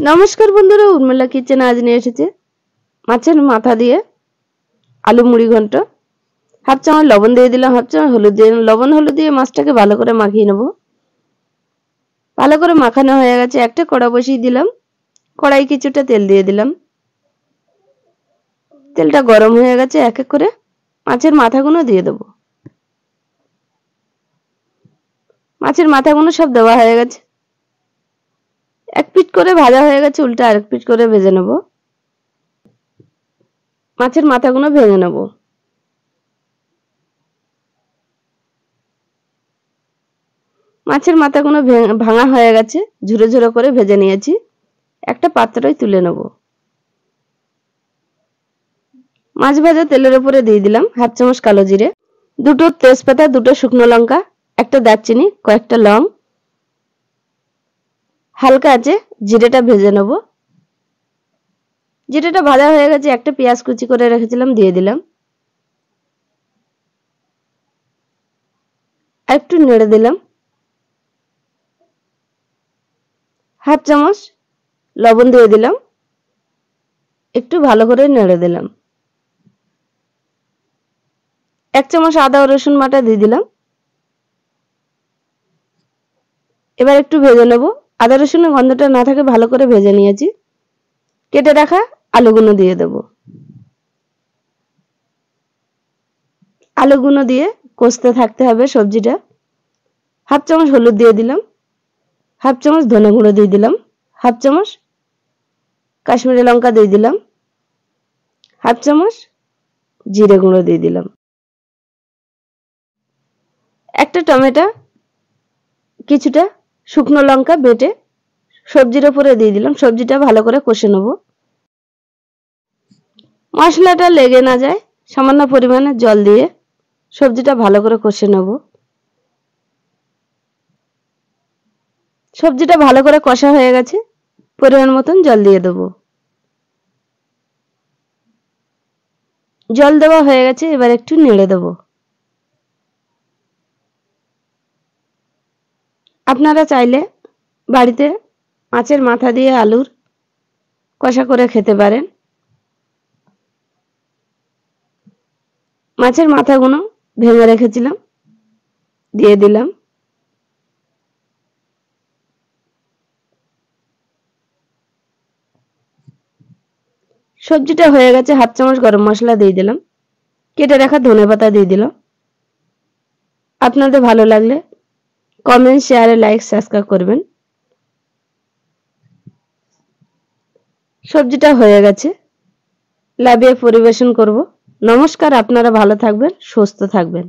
নমস্কার বন্ধুরা, উর্মিলা কিচেনে আজ নিয়ে এসেছে মাছের মাথা দিয়ে আলু মুড়ি ঘন্ট। হাফ চামচ লবণ দিয়ে দিলাম, হাফ চামচ হলুদ দিয়ে দিলাম। লবণ হলুদ দিয়ে মাছটাকে ভালো করে মাখিয়ে নেব। ভালো করে মাখানো হয়ে গেছে। একটা কড়া বসিয়ে দিলাম, কড়াই কিছুটা তেল দিয়ে দিলাম। তেলটা গরম হয়ে গেছে, এক এক করে মাছের মাথাগুলো দিয়ে দেব। মাছের মাথাগুলো সব দেওয়া হয়ে গেছে। এক পিঠ করে ভাজা হয়ে গেছে, উল্টে আরেক পিঠ করে ভেজে নেব। মাছের মাথাগুলো ভেজে নেব। মাছের মাথাগুলো ভাঙা হয়ে গেছে, ঝুরো ঝুরো করে ভেজে নিয়েছি। একটা পাত্রয় তুলে নেব। মাছ ভাজা তেলের উপরে দিয়ে দিলাম হাফ চামচ কালো জিরে, দুটো তেজপাতা, দুটো শুকনো লঙ্কা, একটা দারচিনি, কয়েকটা লং। হালকা আছে জিরেটা ভেজে নেব। জিরেটা ভাজা হয়ে গেছে, একটা পেঁয়াজ কুচি করে রেখেছিলাম দিয়ে দিলাম। আর একটু নেড়ে দিলাম। হাফ চামচ লবণ দিয়ে দিলাম, একটু ভালো করে নেড়ে দিলাম। এক চামচ আদা ও রসুন বাটা দিয়ে দিলাম। এবার একটু ভেজে নেব। আদা রসুনের গন্ধটা না থাকে ভালো করে ভেজে নিয়েছি। কেটে রাখা আলুগুলো দিয়ে দেব। আলুগুলো দিয়ে কষতে থাকতে হবে সবজিটা। হাফ চামচ হলুদ দিয়ে দিলাম, হাফ চামচ ধনে গুঁড়ো দিয়ে দিলাম, হাফ চামচ কাশ্মীরি লঙ্কা দিয়ে দিলাম, হাফ চামচ জিরে গুঁড়ো দিয়ে দিলাম। একটা টমেটো, কিছুটা শুকনো লঙ্কা বেটে সবজির উপরে দিয়ে দিলাম। সবজিটা ভালো করে কষে নেব। মশলাটা লেগে না যায় সামান্য পরিমাণে জল দিয়ে সবজিটা ভালো করে কষে নেব। সবজিটা ভালো করে কষা হয়ে গেছে, পরিমাণ মতন জল দিয়ে দেব। জল দেওয়া হয়ে গেছে, এবার একটু নেড়ে দেব। আপনারা চাইলে বাড়িতে মাছের মাথা দিয়ে আলুর কষা করে খেতে পারেন। মাছের মাথাগুলো ভেঙে রেখেছিলাম, দিয়ে দিলাম। সবজিটা হয়ে গেছে, হাফ চামচ গরম মশলা দিয়ে দিলাম, কেটে রাখা ধনেপাতা দিয়ে দিলাম। আপনাদের ভালো লাগলে কমেন্ট, শেয়ার, লাইক, সাবস্ক্রাইব করবেন। সবজিটা হয়ে গেছে, নামিয়ে পরিবেশন করব। নমস্কার, আপনারা ভালো থাকবেন, সুস্থ থাকবেন।